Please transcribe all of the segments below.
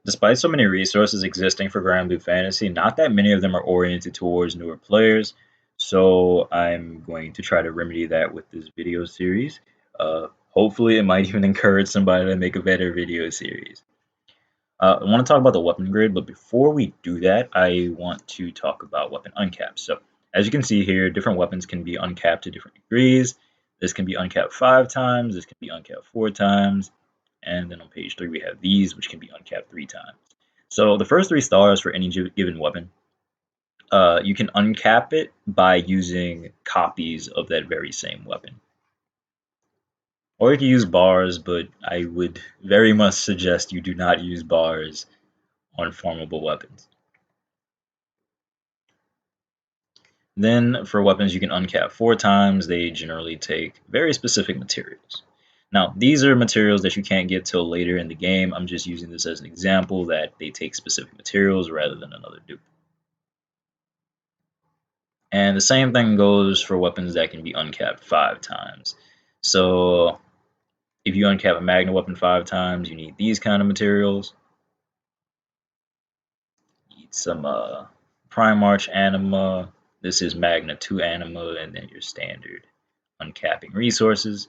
Despite so many resources existing for Granblue Fantasy, not that many of them are oriented towards newer players. So I'm going to try to remedy that with this video series. Hopefully, it might even encourage somebody to make a better video series. I want to talk about the weapon grid, but before we do that, I want to talk about weapon uncaps. So, as you can see here, different weapons can be uncapped to different degrees. This can be uncapped 5 times, this can be uncapped 4 times, and then on page 3 we have these, which can be uncapped 3 times. So, the first 3 stars for any given weapon, you can uncap it by using copies of that very same weapon. Or you can use bars, but I would very much suggest you do not use bars on formable weapons. Then for weapons you can uncap 4 times. They generally take very specific materials. Now, these are materials that you can't get till later in the game. I'm just using this as an example that they take specific materials rather than another dupe. And the same thing goes for weapons that can be uncapped 5 times. So if you uncap a Magna weapon 5 times, you need these kind of materials. You need some Primarch Anima. This is Magna 2 Anima, and then your standard uncapping resources.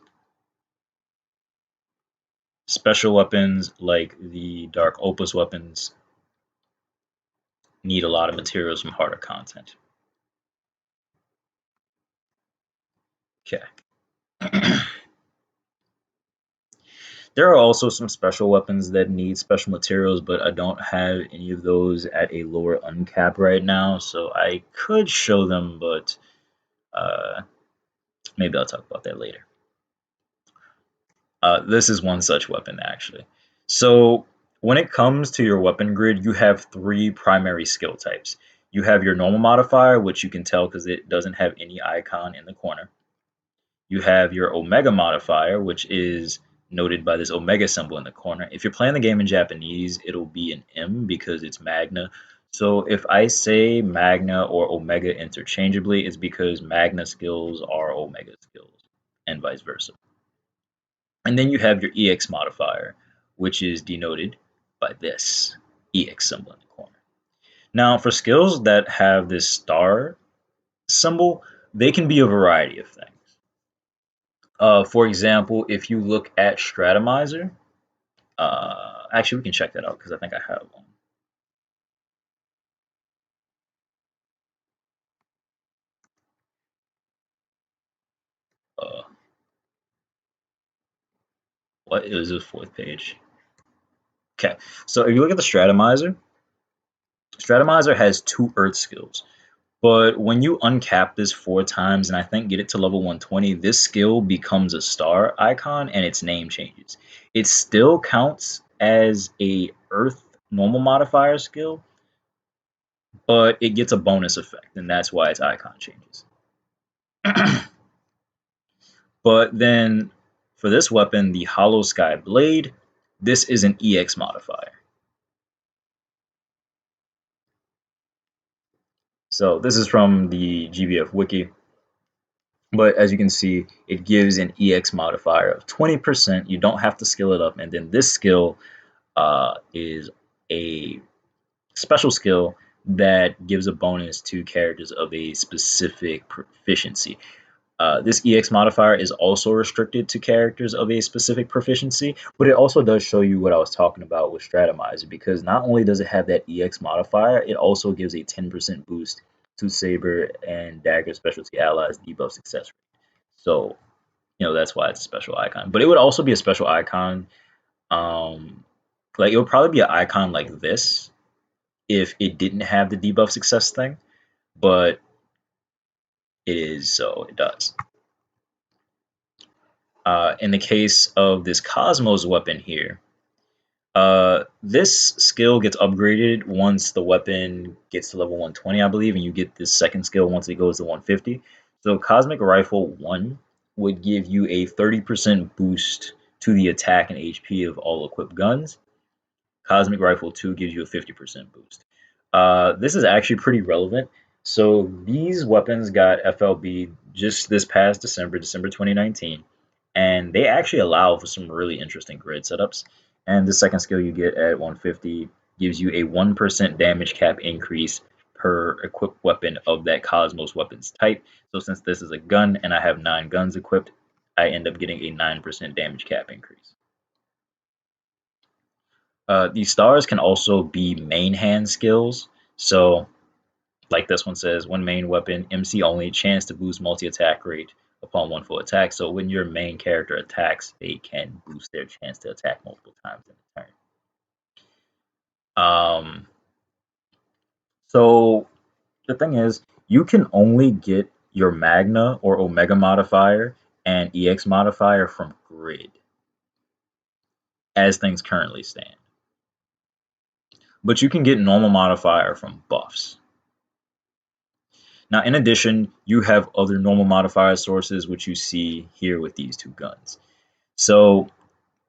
Special weapons like the Dark Opus weapons need a lot of materials from harder content. Okay. There are also some special weapons that need special materials, but I don't have any of those at a lower uncap right now, so I could show them, but maybe I'll talk about that later. This is one such weapon, actually. So when it comes to your weapon grid, you have 3 primary skill types. You have your normal modifier, which you can tell because it doesn't have any icon in the corner. You have your Omega modifier, which is noted by this Omega symbol in the corner. If you're playing the game in Japanese, it'll be an M because it's Magna. So if I say Magna or Omega interchangeably, it's because Magna skills are Omega skills and vice versa. And then you have your EX modifier, which is denoted by this EX symbol in the corner. Now, for skills that have this star symbol, they can be a variety of things. For example, if you look at Stratomizer, actually we can check that out because I think I have one. Uh, what is the 4th page? Okay, so if you look at the Stratomizer, Stratomizer has 2 Earth skills. But when you uncap this 4 times and I think get it to level 120, this skill becomes a star icon and its name changes. It still counts as a Earth normal modifier skill, but it gets a bonus effect, and that's why its icon changes. But then for this weapon, the Hollow Sky Blade, this is an EX modifier. So this is from the GBF wiki. But as you can see, it gives an EX modifier of 20%. You don't have to skill it up. And then this skill is a special skill that gives a bonus to characters of a specific proficiency. This EX modifier is also restricted to characters of a specific proficiency, but it also does show you what I was talking about with Stratomizer, because not only does it have that EX modifier, it also gives a 10% boost to Saber and Dagger specialty allies debuff success rate. So, that's why it's a special icon. But it would also be a special icon. Like, it would probably be an icon like this if it didn't have the debuff success thing, but it is, so it does. In the case of this Cosmos weapon here, this skill gets upgraded once the weapon gets to level 120, I believe, and you get this second skill once it goes to 150. So Cosmic Rifle 1 would give you a 30% boost to the attack and HP of all equipped guns. Cosmic Rifle 2 gives you a 50% boost. This is actually pretty relevant. So these weapons got FLB just this past December 2019, and they actually allow for some really interesting grid setups. And the second skill you get at 150 gives you a 1% damage cap increase per equipped weapon of that Cosmos weapons type. So since this is a gun and I have 9 guns equipped, I end up getting a 9% damage cap increase. These stars can also be main hand skills. So like this one says, one main weapon, MC only, chance to boost multi-attack rate upon one full attack. So when your main character attacks, they can boost their chance to attack multiple times in a turn. Um, so the thing is, you can only get your Magna or Omega modifier and EX modifier from grid as things currently stand. But you can get normal modifier from buffs. Now, in addition, you have other normal modifier sources, which you see here with these two guns. So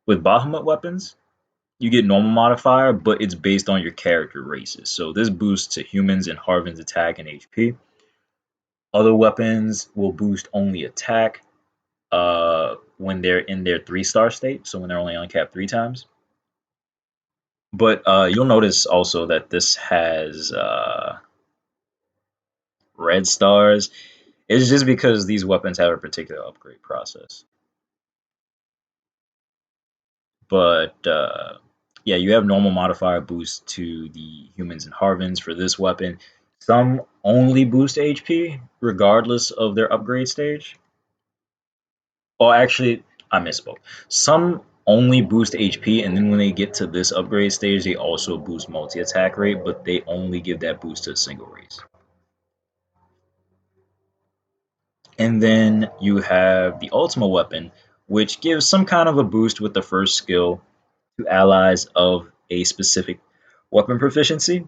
with Bahamut weapons, you get normal modifier, but it's based on your character races. So this boosts to humans and Harvin's attack and HP. Other weapons will boost only attack when they're in their 3-star state, so when they're only uncapped 3 times. But you'll notice also that this has red stars. It's just because these weapons have a particular upgrade process. But yeah, you have normal modifier boost to the humans and Harvins for this weapon. Some only boost HP regardless of their upgrade stage. Oh, actually, I misspoke. Some only boost HP, and then when they get to this upgrade stage, they also boost multi attack rate, but they only give that boost to a single race. And then you have the Ultima weapon, which gives some kind of a boost with the first skill to allies of a specific weapon proficiency.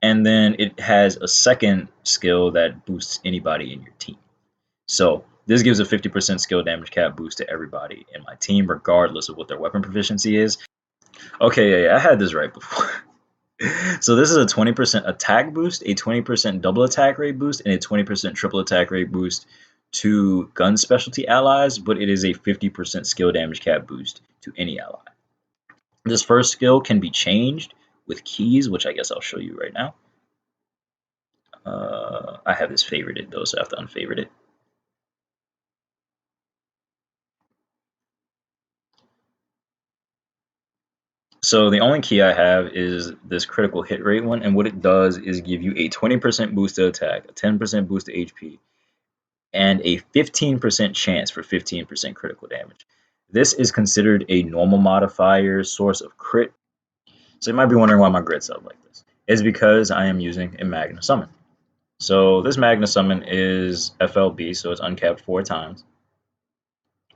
And then it has a second skill that boosts anybody in your team. So this gives a 50% skill damage cap boost to everybody in my team, regardless of what their weapon proficiency is. Okay, yeah, I had this right before. So this is a 20% attack boost, a 20% double attack rate boost, and a 20% triple attack rate boost to gun specialty allies, but it is a 50% skill damage cap boost to any ally. This first skill can be changed with keys, which I guess I'll show you right now. I have this favorited though, so I have to unfavorite it. So the only key I have is this critical hit rate one, and what it does is give you a 20% boost to attack, a 10% boost to HP, and a 15% chance for 15% critical damage. This is considered a normal modifier source of crit. So you might be wondering why my grid's up like this. It's because I am using a Magna Summon. So this Magna Summon is FLB, so it's uncapped 4 times.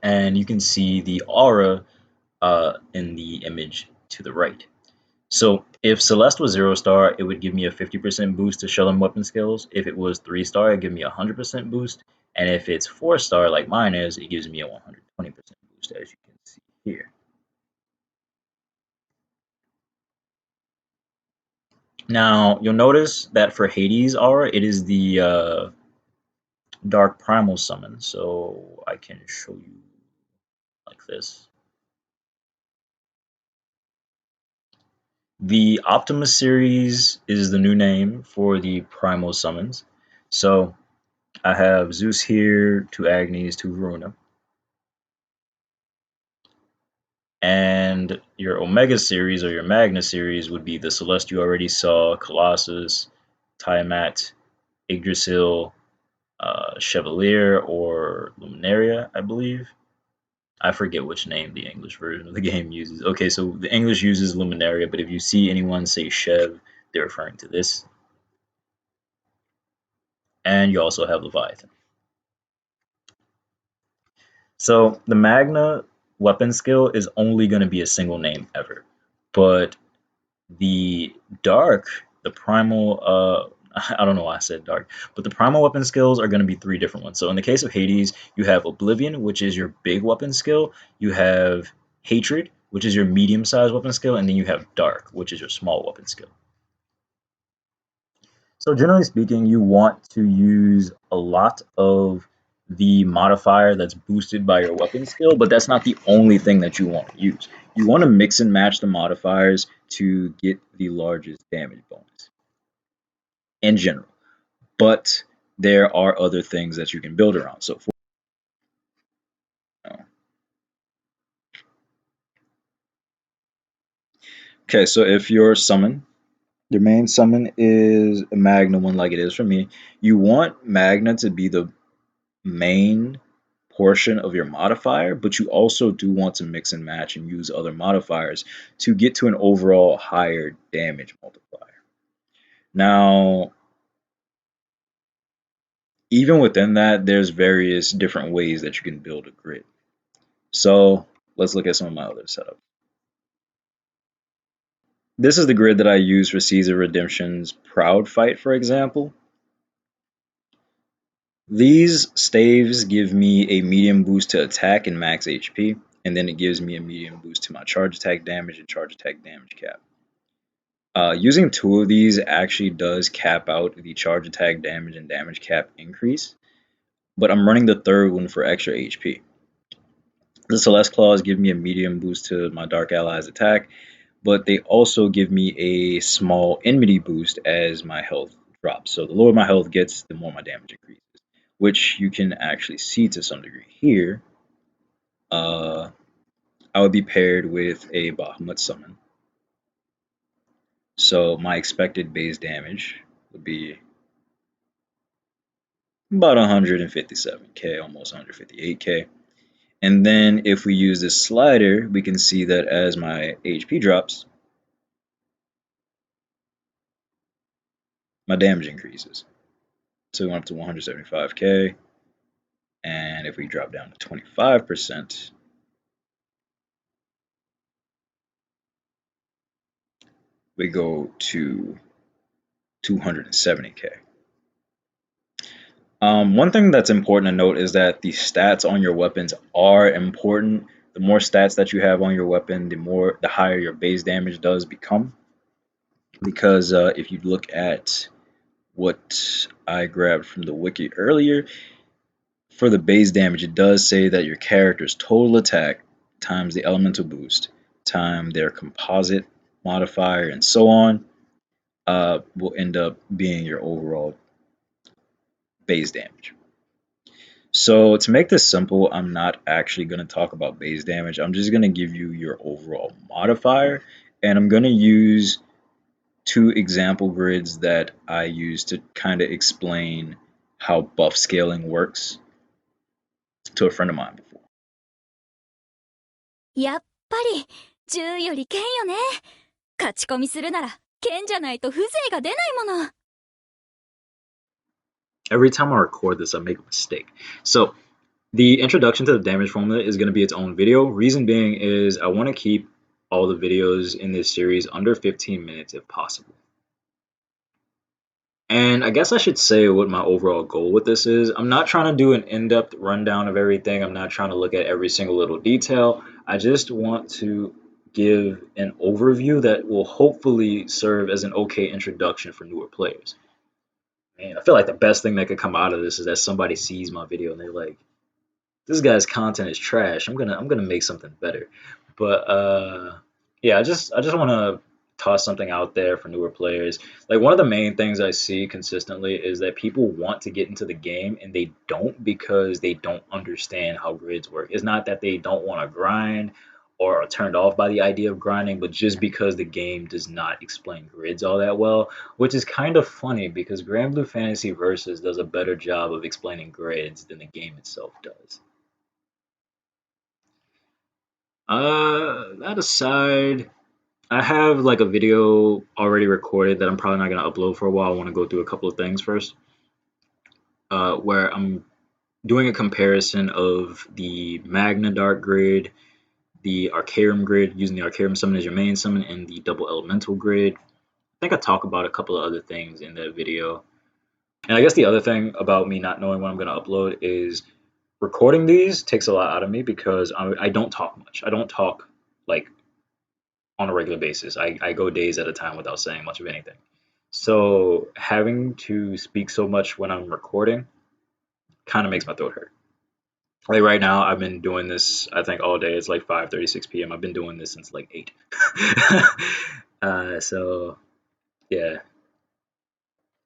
And you can see the aura in the image to the right. So if Celeste was 0-star, it would give me a 50% boost to shell and weapon skills. If it was 3-star, it would give me a 100% boost. And if it's 4-star, like mine is, it gives me a 120% boost, as you can see here. Now, you'll notice that for Hades aura, it is the Dark Primal Summon. So I can show you like this. The Optimus series is the new name for the Primal Summons. So I have Zeus here, 2 Agnes, 2 Verona. And your Omega series or your Magna series would be the Celeste you already saw, Colossus, Tiamat, Yggdrasil, Chevalier, or Luminaria, I believe. I forget which name the English version of the game uses. Okay, so the English uses Luminaria, but if you see anyone say Chev, they're referring to this. And you also have Leviathan. So the Magna weapon skill is only going to be a single name ever. But the Dark, the Primal, I don't know why I said Dark, but the Primal weapon skills are going to be 3 different ones. So in the case of Hades, you have Oblivion, which is your big weapon skill. You have Hatred, which is your medium-sized weapon skill. And then you have Dark, which is your small weapon skill. So generally speaking, you want to use a lot of the modifier that's boosted by your weapon skill, but that's not the only thing that you want to use. You want to mix and match the modifiers to get the largest damage bonus in general. But there are other things that you can build around. So for okay, so if your main summon is a Magna one like it is for me, you want Magna to be the main portion of your modifier, but you also do want to mix and match and use other modifiers to get to an overall higher damage multiplier. Now, even within that, there's various different ways that you can build a grid. So let's look at some of my other setups. This is the grid that I use for Caesar Redemption's Proud Fight, for example. These staves give me a medium boost to attack and max HP, and then it gives me a medium boost to my charge attack damage and charge attack damage cap. Using two of these actually does cap out the charge attack damage and damage cap increase, but I'm running the third one for extra HP. The Celeste Claws give me a medium boost to my Dark Allies attack, but they also give me a small enmity boost as my health drops. So the lower my health gets, the more my damage increases, which you can actually see to some degree here. I would be paired with a Bahamut summon. So my expected base damage would be about 157k, almost 158k. And then if we use this slider, we can see that as my HP drops, my damage increases. So we went up to 175k. And if we drop down to 25%, we go to 270k. One thing that's important to note is that the stats on your weapons are important. The more stats that you have on your weapon, the higher your base damage does become. Because if you look at what I grabbed from the wiki earlier, for the base damage, it does say that your character's total attack times the elemental boost times their composite modifier and so on will end up being your overall base damage. So to make this simple, I'm not actually going to talk about base damage. I'm just going to give you your overall modifier, and I'm going to use two example grids that I use to kind of explain how buff scaling works to a friend of mine before. やっぱり銃より剣よね。勝ち込みするなら剣じゃないと風情が出ないもの。 Every time I record this, I make a mistake. So the introduction to the damage formula is going to be its own video. Reason being is I want to keep all the videos in this series under 15 minutes if possible. And I guess I should say what my overall goal with this is. I'm not trying to do an in-depth rundown of everything. I'm not trying to look at every single little detail. I just want to give an overview that will hopefully serve as an okay introduction for newer players. Man, I feel like the best thing that could come out of this is that somebody sees my video and they're like, this guy's content is trash. I'm gonna make something better. But yeah, I just want to toss something out there for newer players. Like one of the main things I see consistently is that people want to get into the game and they don't because they don't understand how grids work. It's not that they don't want to grind or are turned off by the idea of grinding, but just because the game does not explain grids all that well, which is kind of funny because Granblue Fantasy Versus does a better job of explaining grids than the game itself does. That aside, I have like a video already recorded that I'm probably not gonna upload for a while. I want to go through a couple of things first, where I'm doing a comparison of the Magna Dark grid, the Arcarum grid, using the Arcarum summon as your main summon, and the double elemental grid. I think I talk about a couple of other things in that video. And I guess the other thing about me not knowing when I'm gonna upload is recording these takes a lot out of me because I don't talk much. I don't talk like on a regular basis. I go days at a time without saying much of anything. So having to speak so much when I'm recording kind of makes my throat hurt. Like right now, I've been doing this. I think all day. It's like 5:36 p.m. I've been doing this since like 8. So yeah,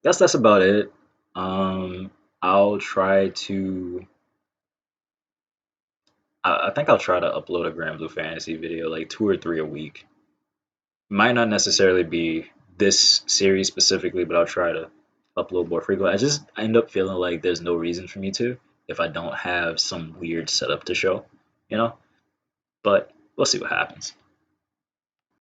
guess that's about it. I'll try to. I think I'll try to upload a Granblue Fantasy video, like 2 or 3 a week. Might not necessarily be this series specifically, but I'll try to upload more frequently. I just end up feeling like there's no reason for me to if I don't have some weird setup to show, you know? But we'll see what happens.